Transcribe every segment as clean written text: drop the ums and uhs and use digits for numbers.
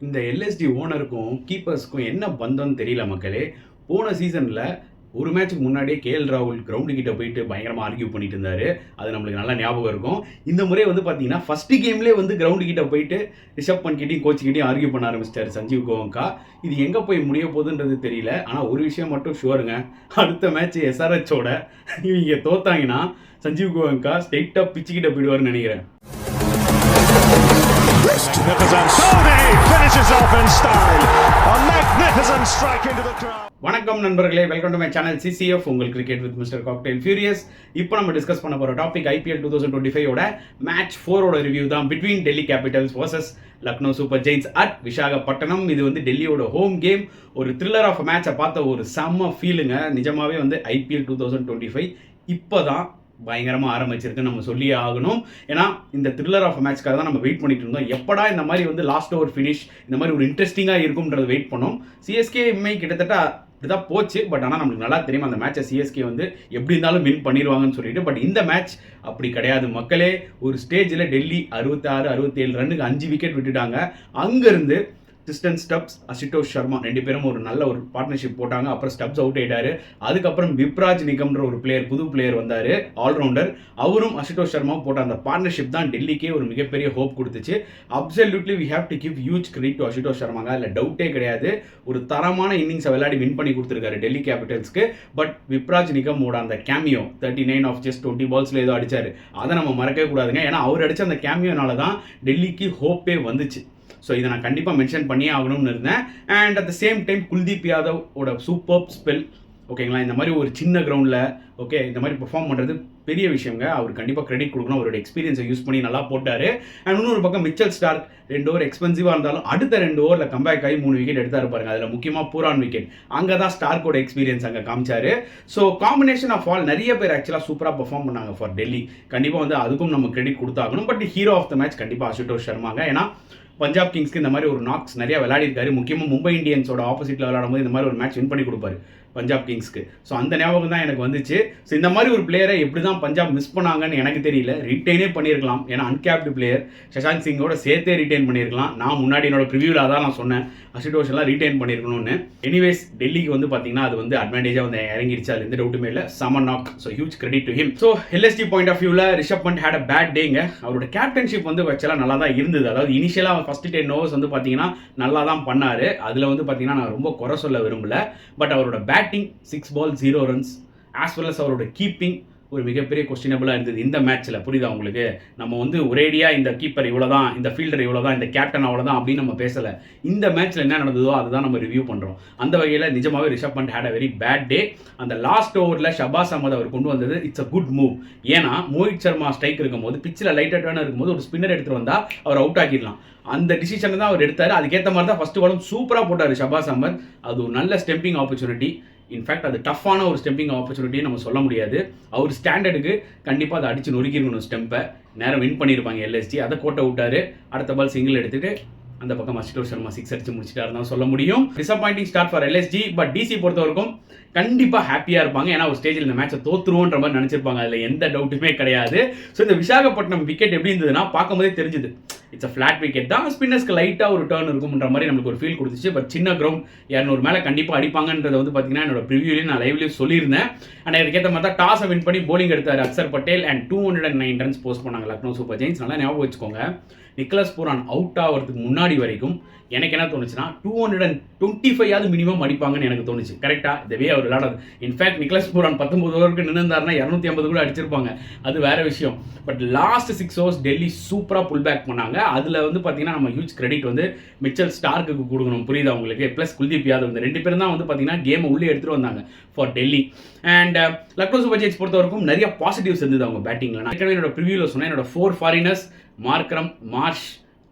இந்த எல்எஸ்டி ஓனருக்கும் கீப்பர்ஸ்க்கும் என்ன பந்தம்னு தெரியல மக்களே. போன சீசனில் ஒரு மேட்ச்சுக்கு முன்னாடியே கேஎல் ராகுல் கிரவுண்டு கிட்ட போயிட்டு பயங்கரமாக ஆர்கியூ பண்ணிட்டு இருந்தாரு. அது நம்மளுக்கு நல்லா ஞாபகம் இருக்கும். இந்த முறை வந்து பார்த்தீங்கன்னா ஃபர்ஸ்ட் கேம்லேயே வந்து கிரவுண்டு கிட்ட போயிட்டு ரிஷப் பண்ட்கிட்டையும் கோச்சுக்கிட்டையும் ஆர்கியூ பண்ண ஆரம்பிச்சிட்டாரு சஞ்சீவ் கோவங்கா. இது எங்கே போய் முடிய போகுதுன்றது தெரியல. ஆனால் ஒரு விஷயம் மட்டும் ஷுவருங்க, அடுத்த மேட்ச் எஸ்ஆர்ஹெச்சோட இவங்க தோத்தாங்கன்னா சஞ்சீவ் கோவங்கா ஸ்ட்ரெயிட்டாக பிச்சுக்கிட்ட போயிடுவார்னு நினைக்கிறேன். வணக்கம் நண்பர்களே, welcome to my channel CCF, உங்கள் cricket with mister cocktail furious. இப்போ நம்ம டிஸ்கஸ் பண்ண போகிற டாபிக் IPL 2025 மேட்ச் 4 ரிவ்யூ தான். Between Delhi Capitals vs Lucknow Super Giants at Visakhapatnam. இது வந்து டெல்லியோட ஹோம் கேம். ஒரு த்ரில்லர் ஆஃப் மேட்சை பார்த்த ஒரு செம்ம ஃபீலுங்க. நிஜமாவே வந்து IPL 2025 இப்போ தான் பயங்கரமாக ஆரம்பிச்சிருக்குன்னு நம்ம சொல்லியே ஆகணும். ஏன்னா இந்த த்ரில்லர் ஆஃப் மேட்ச்க்காக தான் நம்ம வெயிட் பண்ணிட்டு இருந்தோம். எப்படா இந்த மாதிரி வந்து லாஸ்ட் ஓவர் ஃபினிஷ் இந்த மாதிரி ஒரு இன்ட்ரெஸ்டிங்காக இருக்கும்ன்றது வெயிட் பண்ணோம். சிஎஸ்கே கிட்டத்தட்ட இப்படிதான் போச்சு. பட் ஆனால் நம்மளுக்கு நல்லா தெரியும் அந்த மேட்சை சிஎஸ்கே வந்து எப்படி இருந்தாலும் வின் பண்ணிடுவாங்கன்னு சொல்லிட்டு. பட் இந்த மேட்ச் அப்படி கிடையாது மக்களே. ஒரு ஸ்டேஜில் டெல்லி 66-67 ரன்னுக்கு 5 விக்கெட் விட்டுட்டாங்க. அங்கேருந்து டிஸ்டன் ஸ்டப்ஸ், அசுதோஷ் சர்மா ரெண்டு பேரும் ஒரு நல்ல ஒரு பார்ட்னர்ஷிப் போட்டாங்க. அப்புறம் ஸ்டப்ஸ் அவுட் ஆயிட்டாரு. அதுக்கப்புறம் விப்ராஜ் நிகம்ன்ற ஒரு பிளேயர், புது பிளேயர் வந்தார், ஆல்ரவுண்டர். அவரும் அசுதோஷ் சர்மாவும் போட்ட அந்த பார்ட்னர்ஷிப் தான் டெல்லிக்கே ஒரு மிகப்பெரிய ஹோப் கொடுத்துச்சு. Absolutely we have to give huge credit to Ashutosh சர்மாங்க. இல்லை டவுட்டே கிடையாது. ஒரு தரமான இன்னிங்ஸை விளையாடி வின் பண்ணி கொடுத்துருக்காரு டெல்லி கேபிட்டல்ஸ்க்கு. பட் விப்ராஜ் நிகமோட அந்த கேமியோ 39 ஆஃப் ஜஸ்ட் 20 பால்ஸில் ஏதோ அடிச்சாரு. அதை நம்ம மறக்கவே கூடாதுங்க. ஏன்னா அவர் அடித்த அந்த கேமியோனால தான் டெல்லிக்கு ஹோப்பே வந்துச்சு. ஸோ இதை நான் கண்டிப்பாக மென்ஷன் பண்ணியே ஆகணும்னு இருந்தேன். And at the same time Kuldeep யாதவோட சூப்பர் ஸ்பெல், ஓகேங்களா. இந்த மாதிரி ஒரு சின்ன கிரவுண்டில் இந்த மாதிரி பெர்ஃபார்ம் பண்ணுறது பெரிய விஷயங்க. அவர் கண்டிப்பாக கிரெடிட் கொடுக்கணும். அவரோட எக்ஸ்பீரியன்ஸை யூஸ் பண்ணி நல்லா போட்டார். அண்ட் இன்னொரு பக்கம் மிச்சல் ஸ்டார்க் 2 ஓவர் எக்ஸ்பென்சிவாக இருந்தாலும் அடுத்த 2 ஓவரில் கம்பேக் ஆகி 3 விக்கெட் எடுத்தாரு பாருங்க. அதில் முக்கியமாக பூரான் விக்கெட். அங்கே தான் ஸ்டார்க்கோட எக்ஸ்பீரியன்ஸ் அங்கே காமிச்சாரு. ஸோ காம்பினேஷன் ஆஃப் ஆல் நிறைய பேர் ஆக்சுவலாக சூப்பராக பெர்ஃபார்ம் பண்ணாங்க ஃபார் டெல்லி. கண்டிப்பாக வந்து அதுக்கும் நம்ம கிரெடிட் கொடுத்தாகணும். But hero of the match கண்டிப்பாக அசுதோஷ் சர்மாங்க. ஏன்னா பஞ்சாப் கிங்ஸ்க்கு இந்த மாதிரி ஒரு நாக்ஸ் நிறைய விளையாடிருக்காரு. முக்கியமாக மும்பை இந்தியன்ஸோட ஆப்போசிட்டில் விளையாடும் போது இந்த மாதிரி ஒரு மேட்ச் வின் பண்ணி கொடுப்பாரு பஞ்சாப் கிங்ஸ்க்கு. ஸோ அந்த ஞாபகம் தான் எனக்கு வந்துச்சு. ஸோ இந்த மாதிரி ஒரு பிளேயரை எப்படி தான் பஞ்சாப் மிஸ் பண்ணாங்கன்னு எனக்கு தெரியல. ரிட்டைனே பண்ணியிருக்கலாம். ஏன்னா அன்கேப்டு பிளேயர் சஷாங்க் சிங்கோட சேர்த்தே ரிட்டைன் பண்ணியிருக்கலாம். நான் முன்னாடி என்னோட ப்ரிவியூவில் அதான் நான் சொன்னேன், அசுதோஷ் எல்லாம் ரிட்டைன் பண்ணியிருக்கணும்னு. எனிவேஸ் டெல்லிக்கு வந்து பார்த்தீங்கன்னா அது வந்து அட்வான்டேஜாக வந்து இறங்கிடுச்சு. அது எந்த டவுட்டுமே இல்லை. Some knock. So huge credit to him. So LSG point of வியூவில் Rishabh Pant had a bad டேங்க. அவரோட கேப்டன்ஷிப் வந்து ஆக்சுவலாக நல்லா தான் இருந்தது. அதாவது இனிஷியலாக ஃபர்ஸ்ட் 10 ஓவர்ஸ் வந்து பார்த்தீங்கன்னா நல்லா தான் பண்ணார். அதில் வந்து பார்த்தீங்கன்னா நான் ரொம்ப குறை சொல்ல விரும்பல. பட் அவரோட batting 6 balls 0 runs as well as அவரோட கீப்பிங் ஒரு மிகப்பெரிய கொஸ்டினபிளாக இருந்தது இந்த மேட்ச்சில். புரியுதா உங்களுக்கு? நம்ம வந்து ஒரேடியாக இந்த கீப்பர் இவ்வளோதான், இந்த ஃபீல்டர் இவ்வளோதான், இந்த கேப்டன் அவ்வளோதான் அப்படின்னு நம்ம பேசலை. இந்த மேட்ச்சில் என்ன நடந்ததோ அதுதான் நம்ம ரிவ்யூ பண்ணுறோம். அந்த வகையில் நிஜமாவே Rishabh Pant had a very bad day. அந்த லாஸ்ட் ஓவரில் ஷபாஸ் அஹமத் அவர் கொண்டு வந்தது இட்ஸ் அ குட் மூவ். ஏன்னா மோஹித் சர்மா ஸ்ட்ரைக் இருக்கும்போது பிச்சில் லைட்டாக டர்ன் இருக்கும்போது ஒரு ஸ்பின்னர் எடுத்துகிட்டு வந்தால் அவர் அவுட் ஆக்கிடலாம். அந்த டிசிஷனை தான் அவர் எடுத்தார். அதுக்கேற்ற மாதிரி தான் ஃபஸ்ட்டு பாலும் சூப்பராக போட்டார் ஷபாஸ் அஹமத். அது ஒரு நல்ல ஸ்டெம்பிங் ஆப்பர்ச்சுனிட்டி. இன்ஃபேக்ட் அது டஃப்பான ஒரு ஸ்டெம்பிங் ஆப்பர்ச்சுனிட்டின்னு நம்ம சொல்ல முடியாது. அவர் ஸ்டாண்டர்டுக்கு கண்டிப்பாக அதை அடித்து நொறுக்கிருக்கணும். ஸ்டெம்பை நேரம் வின் பண்ணியிருப்பாங்க எல்எஸ்டி. அதை கோட்டை விட்டார். அடுத்த பால் சிங்கிள் எடுத்துகிட்டு அந்த பக்கம் அசுதோஷ் சர்மா 6 அடிச்சு முடிச்சிட்டாரு தான் சொல்ல முடியும். Disappointing start for LSG. But DC பொறுத்த வரைக்கும் கண்டிப்பாக ஹாப்பியாக இருப்பாங்க. ஏன்னா ஒரு ஸ்டேஜில் இந்த மேட்சை தோற்றுருவோன்ற மாதிரி நினச்சிருப்பாங்க. அதில் எந்த டவுட்டுமே கிடையாது. ஸோ இந்த விசாகப்பட்டினம் விக்கெட் எப்படி இருந்ததுன்னா பார்க்கும்போதே தெரிஞ்சுது. இட்ஸ் அ ஃப்ளாட் விக்கெட் தான். ஸ்பின்னர்ஸ்க்கு லைட்டாக ஒரு டர்ன் இருக்கும்ன்ற மாதிரி நம்மளுக்கு ஒரு ஃபீல் கொடுத்துச்சு. பட் சின்ன கிரவுண்ட் 200 மேலே கண்டிப்பாக அடிப்பாங்கன்றதை வந்து பார்த்தீங்கன்னா என்னோட ப்ரிவியூலையும் நான் லைவ்லையும் சொல்லியிருந்தேன். அண்ட் அதுக்கேற்ற மாதிரி தான் டாஸை வின் பண்ணி போலிங் எடுத்தார் Axar Patel. And 209 runs post பண்ணாங்க லக்னோ சூப்பர் ஜெயின்ஸ். நல்லா ஞாபகம் வச்சுக்கோங்க, நிக்கலஸ் பூரான் அவுட் ஆகிறதுக்கு முன்னாடி வரைக்கும் எனக்கு என்ன தோணுச்சுன்னா 225 மினிமம் அடிப்பாங்கன்னு எனக்கு தோணுச்சு. கரெக்டாக இந்த வே அவர் விளையாடாது. இன்ஃபேக்ட் நிக்கலஸ் பூரான் 19 ஓவருக்கு நின்றுந்தாருன்னா 250 கூட அடிச்சிருப்பாங்க. அது வேற விஷயம். பட் லாஸ்ட் 6 ஓவர்ஸ் டெல்லி சூப்பராக புல் பேக் பண்ணாங்க. அதில் வந்து பார்த்தீங்கன்னா நம்ம ஹியூஜ் கிரெடிட் வந்து மிச்சல் ஸ்டார்க்கு கொடுக்கணும். புரியுதா உங்களுக்கு? ப்ளஸ் குல்தீப் யாதவ். இந்த 2 பேரும் தான் வந்து பார்த்தீங்கன்னா கேமை உள்ளே எடுத்துகிட்டு வந்தாங்க for Delhi. And Lucknow Super Giants பொறுத்த வரைக்கும் நிறைய பாசிட்டிவ்ஸ் இருந்தது அவங்க பேட்டிங்கில். நான் என்னோட ப்ரிவியூவில் சொன்னேன், என்னோட 4 foreigners Markram, Marsh,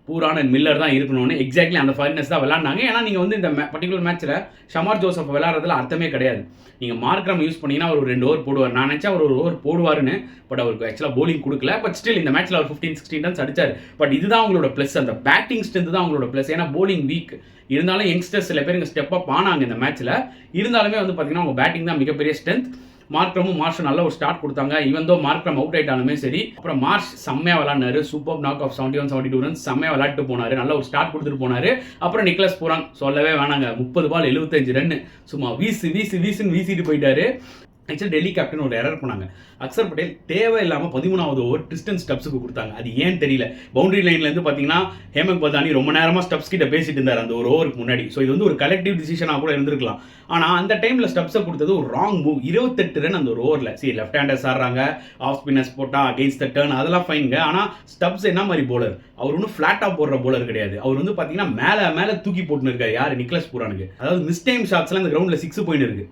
Pooran and Miller தான் இருக்கணும்னு. எக்ஸாக்ட்லி அந்த ஃபாரினர்ஸ் தான் விளாண்டாங்க. ஏன்னா நீங்கள் வந்து இந்த பர்டிகுலர் மேட்ச்சில் ஷமார் ஜோசப் விளாட்றதுல அர்த்தமே கிடையாது. நீங்கள் மார்க்ரம் யூஸ் பண்ணிங்கன்னா அவர் 2 ஓவர் போடுவார். நான் நினச்சா அவர் 1 ஓவர் போடுவார்னு. பட் அவருக்கு ஆக்சுவலாக போலிங் கொடுக்கல. பட் ஸ்டில் இந்த மேட்ச்சில் அவர் 15-16 ரன்ஸ் அடிச்சார். பட் இதுதான் அவங்களோட ப்ளஸ். அந்த பேட்டிங் ஸ்ட்ரென்த் தான் அவங்களோட ப்ளஸ். ஏன்னா போலிங் வீக் இருந்தாலும் யங்ஸ்டர்ஸ் சில பேர் இங்கே ஸ்டெப் அப் ஆனாங்க இந்த மேட்ச்சில். இருந்தாலுமே வந்து பார்த்தீங்கன்னா அவங்க பேட்டிங் தான் மிகப்பெரிய ஸ்ட்ரென்த். மார்ஷும் நல்ல ஒரு ஸ்டார்ட் கொடுத்தாங்க. ஈவன் தோ மார்க்ரம் அவுட் ஆயிட்டாலுமே சரி, அப்புறம் மார்ஷ் செம்மையா விளாட்னாரு. சூப்பர் நாக் ஆஃப் 71-72 ரன்ஸ் செம்மையா விளையாட்டு போனாரு. நல்ல ஒரு ஸ்டார்ட் கொடுத்துட்டு போனாரு. அப்புறம் நிக்லஸ் பூரான் சொல்லவே வேணாங்க, 30 பால் 75 ரன் சும்மா வீசுன்னு வீசிட்டு போயிட்டாரு. ஆக்சுவலி டெல்லி கேப்டன் ஒரு எரர் பண்ணாங்க. அக்சர் பட்டேல் தேவையில்லாமல் 13வது ஓவர் டிஸ்டன் ஸ்டப்ஸுக்கு கொடுத்தாங்க. அது ஏன் தெரியல. பவுண்டரி லைன்லேருந்து பார்த்தீங்கன்னா ஹேமந்த் பதானி ரொம்ப நேரமாக ஸ்டப்ஸ் கிட்ட பேசிட்டு இருந்தார் அந்த ஒரு ஓவருக்கு முன்னாடி. ஸோ இது வந்து ஒரு கலெக்டிவ் டிசிஷனாக கூட இருந்திருக்கலாம். ஆனால் அந்த டைமில் ஸ்டப்ஸை கொடுத்தது ஒரு ராங் மூவ். 28 ரன் அந்த ஒரு ஓவரில். சரி, லெஃப்ட் ஹேண்டர்ஸ் ஆடுறாங்க, ஆஃப் ஸ்பின்னர்ஸ் போட்டால் அகெயின்ஸ்ட் த டர்ன், அதெல்லாம் ஃபைனுங்க. ஆனால் ஸ்டப்ஸ் என்ன மாதிரி போலர், அவர் ஒன்றும் ஃப்ளாட்டாக போடுற போலர் கிடையாது. அவர் வந்து பார்த்தீங்கன்னா மேலே தூக்கி போட்டுன்னு இருக்காரு. யார்? நிக்லஸ் பூரானுக்கு. அதாவது மிஸ் டைம் ஷாட்ஸ்லாம் இந்த கிரவுண்டில் 6 போயின்னு இருக்கு.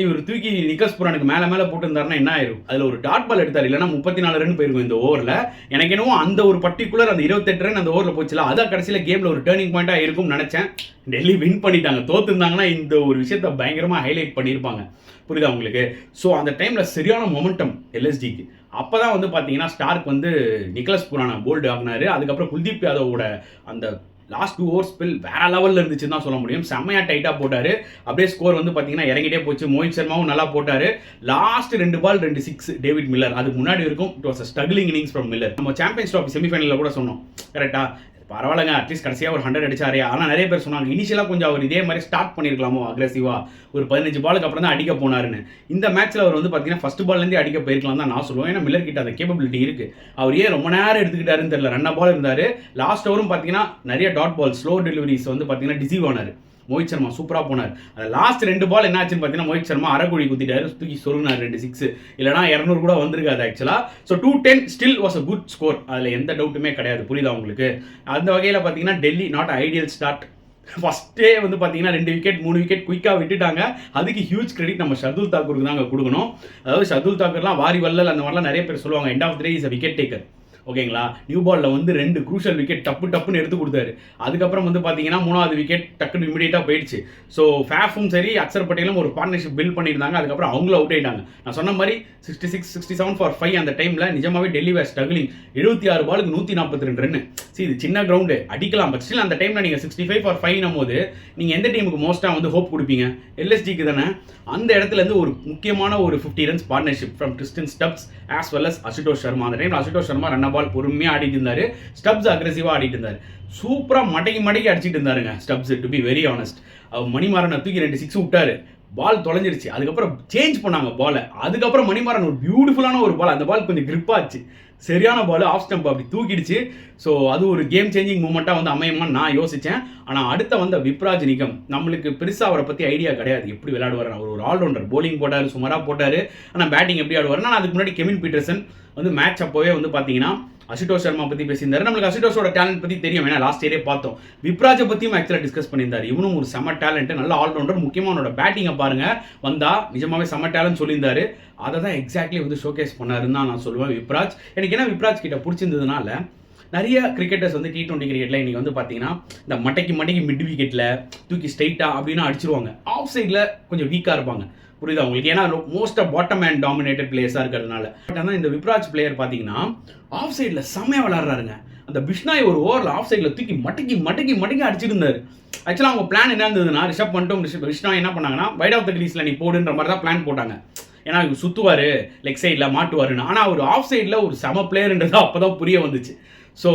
இவர் தூக்கி நிக்லஸ் பூரானுக்கு மேலே போட்டுருந்தாருன்னா என்ன ஆயிரும்? அதில் ஒரு டாட் பால் எடுத்தார், இல்லைன்னா 34 ரன் போயிருக்கும் இந்த ஓவரில். எனக்கு என்னவோ அந்த ஒரு பர்டிகுலர் அந்த 28 ரன் அந்த ஓவரில் போச்சுல, அதான் கடைசியில் கேமில் ஒரு டேர்னிங் பாயிண்டாக இருக்கும்னு நினச்சேன். டெல்லி வின் பண்ணிட்டாங்க. தோத்துருந்தாங்கன்னா இந்த ஒரு விஷயத்தை பயங்கரமாக ஹைலைட் பண்ணியிருப்பாங்க. புரியுதா உங்களுக்கு? ஸோ அந்த டைமில் சரியான மொமெண்டம் எல்எஸ்டிக்கு. அப்போ தான் வந்து பார்த்தீங்கன்னா ஸ்டார்க் வந்து நிக்லஸ் பூரானை போல்டு ஆகினாரு. அதுக்கப்புறம் குல்தீப் யாதவோட அந்த லாஸ்ட் 2 ஓவர் ஸ்பெல் வேற லெவலில் இருந்துச்சுன்னு தான் சொல்ல முடியும். செம்மையாக டைட்டாக போட்டார். அப்படியே ஸ்கோர் வந்து பார்த்தீங்கன்னா இறங்கிட்டே போச்சு. மோஹித் சர்மாவும் நல்லா போட்டார். லாஸ்ட் 2 பால் 2 6 டேவிட் மில்லர். அதுக்கு முன்னாடி இருக்கும் it was a struggling innings from Miller. நம்ம சாம்பியன்ஸ் ட்ராஃபி செமிஃபைனலில் கூட சொன்னோம், கரெக்டாக பரவாயில்லைங்க, அட்லீஸ்ட் கடைசியாக ஒரு 100 அடிச்சாரு. ஆனால் நிறைய பேர் சொன்னாங்க இனிஷியலாக கொஞ்சம் அவர் இதே மாதிரி ஸ்டார்ட் பண்ணியிருக்கலாமோ அக்ரெசிவாக, ஒரு 15 பாலுக்கு அப்புறம் தான் அடிக்க போனாருன்னு. இந்த மேட்ச்சில் அவர் வந்து பார்த்தீங்கன்னா ஃபர்ஸ்ட் பால்லேருந்தே அடிக்க போயிருக்கலாம் தான் நான் சொல்லுவேன். ஏன்னா மில்லர் கிட்ட அந்த கேப்பபிலிட்டி இருக்குது. அவர் ஏன் ரொம்ப நேரம் எடுத்துக்கிட்டாருன்னு தெரியல. 2 பால் இருந்தார். லாஸ்ட் ஓவரும் பார்த்தீங்கன்னா நிறைய டாட் பால் ஸ்லோ டெலிவரிஸ் வந்து பார்த்தீங்கன்னா டிசீவ் ஆனார். மோஹித் சர்மா சூப்பராக போனார். அந்த லாஸ்ட் 2 பால் என்ன ஆச்சுன்னு பார்த்தீங்கன்னா மோஹித் சர்மா அரைக்குழி குத்திட்டாரு, தூக்கி சொருங்கினார் 2 6. இல்லைனா 200 கூட வந்திருக்காது ஆக்சுவலாக. So 210 still was a good score. அதில் எந்த டவுட்டுமே கிடையாது. புரியுதா உங்களுக்கு? அந்த வகையில் பார்த்தீங்கன்னா டெல்லி நாட் ஐடியல் ஸ்டார்ட். ஃபஸ்ட்டே வந்து பார்த்தீங்கன்னா 2 விக்கெட் 3 விக்கெட் குயிக்காக விட்டுட்டாங்க. அதுக்கு ஹியூஜ் கிரெடிட் நம்ம ஷர்துல் தாக்கூருக்கு தாங்க கொடுக்கணும். அதாவது ஷர்துல் தாக்கூர்லாம் வாரி வல்லல் அந்த மாதிரிலாம் நிறைய பேர் சொல்லுவாங்க. End of the day is a wicket taker. ஓகேங்களா? நியூ பாலில் வந்து 2 க்ரூஷியல் விக்கெட் டப்புன்னு எடுத்து கொடுத்தாரு. அதுக்கப்புறம் வந்து பார்த்தீங்கன்னா 3வது விக்கெட் டக்குன்னு இமீடியட்டாக போயிடுச்சு. ஸோ ஃபேஃபும் சரி அக்சர் பட்டேலும் ஒரு பார்ட்னர்ஷிப் பில்ட் பண்ணியிருந்தாங்க. அதுக்கப்புறம் அவங்களும் அவுட் ஆயிட்டாங்க. நான் சொன்ன மாதிரி 66-67 ஃபார் 5 அந்த டைமில் நிஜமாவே டெல்லி வேர் ஸ்ட்ரகிளிங். 76 பாலுக்கு 142 ரன். சரி, இது சின்ன கிரவுண்டு அடிக்கலாம், பட் ஸ்டில் அந்த டைமில் நீங்கள் 65 ஃபார் 5 போது நீங்கள் எந்த டீமுக்கு மோஸ்ட்டாக வந்து ஹோப் கொடுப்பீங்க? எல்எஸ்டிக்கு தானே. அந்த இடத்துலேருந்து ஒரு முக்கியமான ஒரு 50 runs partnership from Tristan Stubbs as well as Ashutosh Sharma. அந்த டைமில் அசுதோஷ் சர்மா 2 பால் பொறுமையாக ஆடிட்டு இருந்தார். ஸ்டப்ஸ் அக்ரெசிவாக ஆடிட்டு இருந்தார். சூப்பராக மடக்கி அடிச்சிட்டு இருந்தாருங்க Stubbs. To be very honest, மணிமாறனை தூக்கி 2 6 விட்டாரு. பால் தொலைஞ்சிருச்சு. அதுக்கப்புறம் சேஞ்ச் பண்ணாங்க பாலை. அதுக்கப்புறம் மணிமாறன் ஒரு பியூட்டிஃபுல்லான ஒரு பால், அந்த பால் கொஞ்சம் கிரிப்பாச்சு, சரியான பால், ஆஃப் ஸ்டம்ப் அப்படி தூக்கிடுச்சு. ஸோ அது ஒரு கேம் சேஞ்சிங் மூமெண்ட்டாக வந்து அமையுமான்னு நான் யோசித்தேன். ஆனால் அடுத்த வந்த விப்ராஜ் நிகம், நம்மளுக்கு பெருசாக அவரை பற்றி ஐடியா கிடையாது. எப்படி விளையாடுவார்? அவர் ஒரு ஆல்ரவுண்டர். போலிங் போட்டார், சுமாராக போட்டார். ஆனால் பேட்டிங் எப்படி ஆடுவார்? நான் அதுக்கு முன்னாடி கெவின் பீட்டர்சன் வந்து மேட்ச் அப்போவே வந்து பார்த்தீங்கன்னா அசுதோஷ் சர்மா பற்றி பேசியிருந்தாரு. நம்மளுக்கு அசுதோஷோட டேலண்ட் பற்றி தெரியும், ஏன்னா லாஸ்ட் இயரே பார்த்தோம். விப்ராஜை பற்றியும் ஆக்சுவலாக டிஸ்கஸ் பண்ணியிருந்தார். இவனும் ஒரு செம டேலண்ட், நல்ல ஆல்ரவுண்டர். முக்கியமாக அவனோட பேட்டிங்கை பாருங்க, வந்தா நிஜமாவே செம டேலண்ட் சொல்லியிருந்தாரு. அதை தான் எக்ஸாக்ட்லி வந்து ஷோகேஸ் பண்ணாருன்னு தான் நான் சொல்லுவேன் விப்ராஜ். எனக்கு என்ன விப்ராஜ் கிட்ட பிடிச்சிருந்ததுனால, நிறைய கிரிக்கெட்டர்ஸ் வந்து T20 கிரிக்கெட்டில் இன்றைக்கி வந்து பார்த்தீங்கன்னா இந்த மட்டைக்கு மிட் விக்கெட்டில் தூக்கி ஸ்ட்ரைட்டாக அப்படின்னு அடிச்சிருவாங்க. ஆஃப் சைடில் கொஞ்சம் வீக்காக இருப்பாங்க. புரியுதா உங்களுக்கு? ஏன்னா மோஸ்ட்டாக பாட்டம் அண்ட் டாமினேட்டட் பிளேயர்ஸாக இருக்கிறதுனால. பட் ஆனால் இந்த விப்ராஜ் பிளேயர் பார்த்தீங்கன்னா ஆஃப் சைடில் செம்மையாக விளாட்றாருங்க. அந்த பிஷ்னாய் ஒரு ஓவரில் ஆஃப் சைடில் தூக்கி மடக்கி அடிச்சிருந்தாரு. ஆக்சுவலாக அவங்க பிளான் என்ன இருந்ததுன்னா, ரிஷப் பண்ணிட்டும் பிஷ்னாய் என்ன பண்ணாங்கன்னா, வைட் ஆஃப் த கிரீஸில் நீ போடுன்ற மாதிரி தான் பிளான் போட்டாங்க. ஏன்னா இவர் சுற்றுவார், லெக் சைடில் மாட்டுவாருன்னு. ஆனால் ஒரு ஆஃப் சைடில் ஒரு செம பிளேயர்ன்றது அப்போ தான் புரிய வந்துச்சு. ஸோ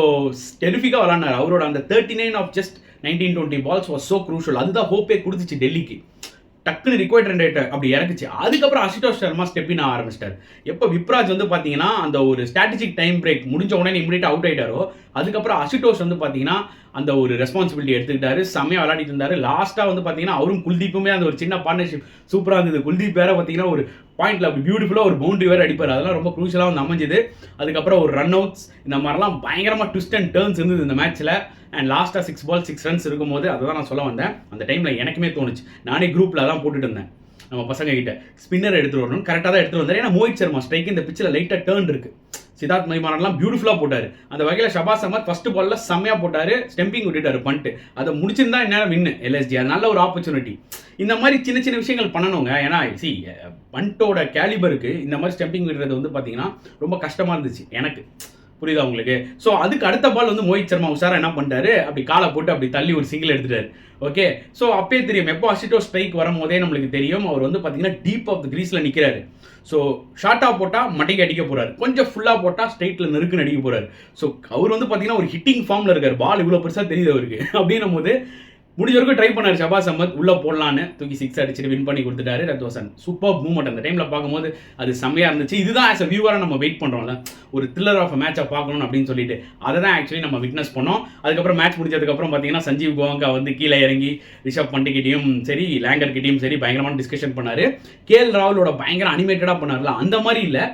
டெரிஃபிக்காக விளாட்னார். அவரோட அந்த 39 of just 19-20 balls was so crucial. அதுதான் ஹோப்பே கொடுத்துச்சு டெல்லிக்கு. டக்குன்னு ரிக்வயர்ட் ரன் ரேட் அப்படி இறக்குச்சு. அதுக்கப்புறம் அசுதோஷ் சர்மா ஸ்டெப்பின் ஆரம்பிச்சிட்டார். எப்போ விப்ராஜ் வந்து பார்த்தீங்கன்னா அந்த ஒரு ஸ்ட்ராட்டஜிக் டைம் பிரேக் முடிஞ்ச உடனே இமீடியட்டாக அவுட் ஆயிட்டாரோ, அதுக்கப்புறம் அசுதோஷ் வந்து பார்த்தீங்கன்னா அந்த ஒரு ரெஸ்பான்சிபிலிட்டி எடுத்துக்கிட்டாரு. செம்மையாக விளையாடிட்டு இருந்தார். லாஸ்ட்டாக வந்து பார்த்தீங்கன்னா அவரும் குல்தீப்புமே அந்த ஒரு சின்ன பார்ட்னர்ஷிப் சூப்பராக இருந்தது. குல்தீப் வேற பார்த்தீங்கன்னா ஒரு பாயிண்ட்ல அப்படி பியூட்டிஃபுல்லாக ஒரு பவுண்டரி வேறு அடிப்பார். அதெல்லாம் ரொம்ப க்ரூஷியலாக வந்து அமைஞ்சுது. அதுக்கப்புறம் ஒரு ரன் அவுட்ஸ், இந்த மாதிரிலாம் பயங்கரமாக ட்விஸ்ட் அண்ட் டர்ன்ஸ் இருந்தது இந்த மேட்ச்சில். அண்ட் லாஸ்ட்டாக 6 பால் 6 ரன்ஸ் இருக்கும்போது அதை தான் நான் சொல்ல வந்தேன். அந்த டைமில் எனக்குமே தோணுச்சு, நானே குரூப்பில் தான் போட்டுட்டு இருந்தேன் நம்ம பசங்க கிட்ட, ஸ்பின்னர் எடுத்துகிட்டு வரணும். கரெக்டாக தான் எடுத்துகிட்டு வந்தார். ஏன்னா மோஹித் சர்மா ஸ்ட்ரைக்கு இந்த பிச்சில் லைட்டாக டேர்ன் இருக்குது. சித்தார்த் மணிமாறன்லாம் பியூட்டிஃபுல்லாக போட்டார். அந்த வகையில் ஷபாஸ் அஹமத் ஃபர்ஸ்ட் பாலில் செம்மையாக போட்டார். ஸ்டெம்பிங் விட்டுட்டார் பண்ணிட்டு. அதை முடிச்சிருந்தா என்ன வின்னு எல்எஸ்டி. அது நல்ல ஒரு ஆப்பர்ச்சுனிட்டி. இந்த மாதிரி சின்ன விஷயங்கள் பண்ணணுங்க. ஏன்னா பண்டோட கேலிபருக்கு இந்த மாதிரி ஸ்டெம்பிங் விடுறது வந்து பார்த்தீங்கன்னா ரொம்ப கஷ்டமாக இருந்துச்சு எனக்கு. புரியுதா உங்களுக்கு? ஸோ அதுக்கு அடுத்த பால் வந்து மோஹித் சர்மா உஷாரா என்ன பண்ணிட்டாரு, அப்படி காலை போட்டு அப்படி தள்ளி ஒரு சிங்கிள் எடுத்துட்டாரு. ஓகே, ஸோ அப்பயே தெரியும் எப்போ அஷிட்டோ ஸ்ட்ரைக் வரும்போதே நம்மளுக்கு தெரியும் அவர் வந்து பார்த்தீங்கன்னா டீப் ஆஃப் த கிரீஸில் நிற்கிறாரு. ஸோ ஷார்ட்டாக போட்டால் மட்டைக்கு அடிக்க போறாரு, கொஞ்சம் ஃபுல்லாக போட்டால் ஸ்ட்ரைட்டில் நெருக்குன்னு அடிக்க போறாரு. ஸோ அவர் வந்து பார்த்தீங்கன்னா ஒரு ஹிட்டிங் ஃபார்மில் இருக்கார், பால் இவ்வளோ பெருசாக தெரியுது அவருக்கு. அப்படின்னும் போது முடிஞ்ச வரைக்கும் ட்ரை பண்ணார் ஷபாஸ் அஹ்மத், உள்ளே போடலான்னு தூக்கி 6 அடிச்சுட்டு வின் பண்ணி கொடுத்துட்டாரு. That was an super moment. அந்த டைமில் பார்க்கும்போது அது செம்மையாக இருந்துச்சு. இதுதான் ஆஸ் அ வியூவராக நம்ம வெயிட் பண்ணுறோம்ல, ஒரு த்ரில்லர் ஆஃப் மேட்சை பார்க்கணும் அப்படின்னு சொல்லிட்டு அதை தான் ஆக்சுவலி நம்ம விட்னஸ் பண்ணோம். அதுக்கப்புறம் மேட்ச் முடிஞ்சதுக்கப்புறம் பார்த்தீங்கன்னா சஞ்சீவ் கோவங்கா வந்து கீழே இறங்கி ரிஷப் பண்ட்கிட்டையும் சரி லேங்கர்கிட்டையும் சரி பயங்கரமான டிஸ்கஷன் பண்ணார். கேஎல் ராகுலோட பயங்கர அனிமேட்டடாக பண்ணார்ல, அந்த மாதிரி இல்லை,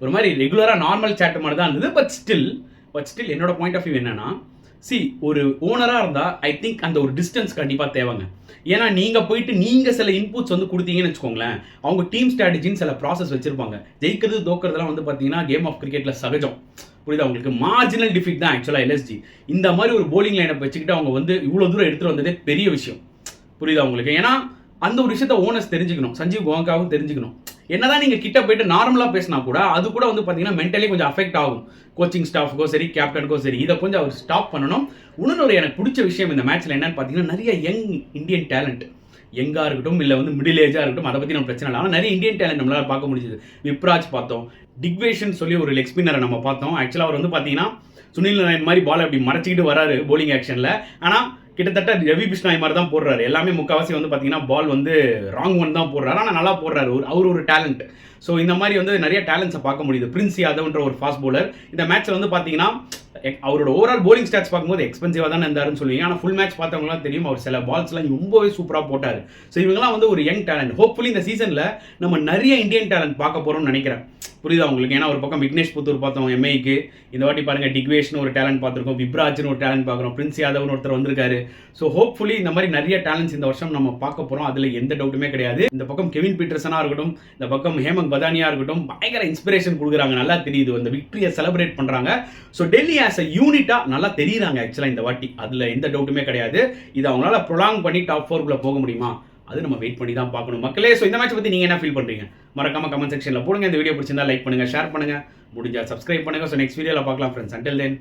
ஒரு மாதிரி ரெகுலராக நார்மல் சேட் மாதிரி தான் இருந்தது. பட் ஸ்டில் என்னோட பாயிண்ட் ஆஃப் வியூ என்னன்னா, ஒரு ஓனராக இருந்தால் ஐ திங்க் அந்த ஒரு டிஸ்டன்ஸ் கண்டிப்பாக தேவைங்க. ஏன்னா நீங்கள் போயிட்டு நீங்கள் சில இன்புட்ஸ் வந்து கொடுத்தீங்கன்னு வச்சுக்கோங்களேன், அவங்க டீம் ஸ்ட்ராட்டஜின்னு சில ப்ராசஸ் வச்சுருப்பாங்க. ஜெயிக்கிறது தோக்கிறதுலாம் வந்து பார்த்தீங்கன்னா கேம் ஆஃப் கிரிக்கெட்டில் சகஜம். புரியுதா உங்களுக்கு? மார்ஜினல் டிஃபிட் தான் ஆக்சுவலாக எல்எஸ்ஜி. இந்த மாதிரி ஒரு போலிங் லைனப் வச்சுக்கிட்டு அவங்க வந்து இவ்வளோ தூரம் எடுத்துகிட்டு வந்ததே பெரிய விஷயம். புரியுதா உங்களுக்கு? ஏன்னா அந்த ஒரு விஷயத்த ஓனர்ஸ் தெரிஞ்சுக்கணும், சஞ்சீவ் கோவங்காவும் தெரிஞ்சுக்கணும். என்னதான் நீங்கள் கிட்ட போயிட்டு நார்மலாக பேசினா கூட அது கூட வந்து பார்த்தீங்கன்னா மென்டலி கொஞ்சம் அஃபெக்ட் ஆகும், கோச்சிங் ஸ்டாஃப்க்கோ சரி கேப்டனுக்கோ சரி. இதை கொஞ்சம் அவர் ஸ்டாப் பண்ணணும். இன்னொரு எனக்கு பிடிச்ச விஷயம் இந்த மேட்ச்சில் என்னன்னு பார்த்தீங்கன்னா, நிறைய யங் இந்தியன் டேலண்ட், யங்காக இருக்கட்டும் இல்லை வந்து மிடில் ஏஜாக இருக்கட்டும், அதை பற்றி நம்ம பிரச்சனை இல்லை. ஆனால் நிறைய இந்தியன் டேலண்ட் நம்மளால் பார்க்க முடியுது. விப்ராஜ் பார்த்தோம், டிக்வேஷன் சொல்லி ஒரு லெக் ஸ்பின்னரை நம்ம பார்த்தோம். ஆக்சுவலாக அவர் வந்து பார்த்தீங்கன்னா சுனில் நாராயண் மாதிரி பால் அப்படி மறைச்சிக்கிட்டு வராரு போலிங் ஆக்ஷனில். ஆனால் கிட்டத்தட்ட ரவி பிஷ்னாய் மாதிரி தான் போடுறாரு. எல்லாமே முக்கால்வாசி வந்து பார்த்தீங்கன்னா பால் வந்து ராங் ஒன் தான் போடுறாரு, ஆனால் நல்லா போடுறாரு. அவர் ஒரு டேலண்ட். ஸோ இந்த மாதிரி வந்து நிறைய டேலண்ட்ஸை பார்க்க முடியுது. பிரின்ஸ் யாதவ்ன்ற ஒரு ஃபாஸ்ட் பவுலர் இந்த மேட்ச்சில் வந்து பார்த்தீங்கன்னா அவரோட ஓவரால் போலிங் ஸ்டாட்ஸ் பார்க்கும்போது எக்ஸ்பென்சிவாக தானே இருந்தாருன்னு சொல்லுவீங்க. ஆனால் ஃபுல் மேட்ச் பார்த்தவங்களாம் தெரியும் அவர் சில பால்ஸ்லாம் ரொம்பவே சூப்பராக போட்டார். ஸோ இவங்கெல்லாம் வந்து ஒரு யங் டேலண்ட். ஹோப்ஃபுல்லி இந்த சீசனில் நம்ம நிறைய இந்தியன் டேலண்ட் பார்க்க போகிறோம்னு நினைக்கிறேன். புரியுதா உங்களுக்கு? ஏன்னா ஒரு பக்கம் விக்னேஷ் புத்தூர் பார்த்தோம் எம்ஐக்கு, இந்த வாட்டி பாருங்கள் டிக்வேஷ்னு ஒரு டேலண்ட் பார்த்துருக்கோம், விப்ராஜ்னு ஒரு டேலண்ட் பார்க்குறோம், பிரின்ஸ் யாதவ்னு ஒருத்தர் வந்திருக்காரு. ஸோ ஹோப்ஃபுல்லி இந்த மாதிரி நிறைய டேலண்ட்ஸ் இந்த வருஷம் நம்ம பார்க்க போகிறோம். அதில் எந்த டவுட்டுமே கிடையாது. இந்த பக்கம் கெவின் பீட்டர்சனாக இருக்கட்டும், இந்த பக்கம் ஹேமந்த் பதானியாக இருக்கட்டும், பயங்கர இன்ஸ்பிரேஷன் கொடுக்குறாங்க. நல்லா தெரியுது, அந்த விக்டரியை செலிப்ரேட் பண்ணுறாங்க. ஸோ டெல்லி ஆஸ் அ யூனிட்டாக நல்லா தெரியுறாங்க ஆக்சுவலாக இந்த வாட்டி. அதில் எந்த டவுட்டுமே கிடையாது. இது அவங்களால ப்ரொலாங் பண்ணி டாப் 4 போக முடியுமா, அது நம்ம வெயிட் பண்ணி தான் பார்க்கணும் மக்களே. ஸோ இந்த மேட்ச் பற்றி நீங்கள் என்ன ஃபீல் பண்ணுறீங்க மறக்காம கமெண்ட் செக்ஷனில் போடுங்க. இந்த வீடியோ பிடிச்சிருந்தா லைக் பண்ணுங்கள், ஷேர் பண்ணுங்கள், முடிஞ்சால் சப்ஸ்கிரைப் பண்ணுங்கள். ஸோ நெக்ஸ்ட் வீடியோவில் பார்க்கலாம் ஃப்ரெண்ட்ஸ். Until then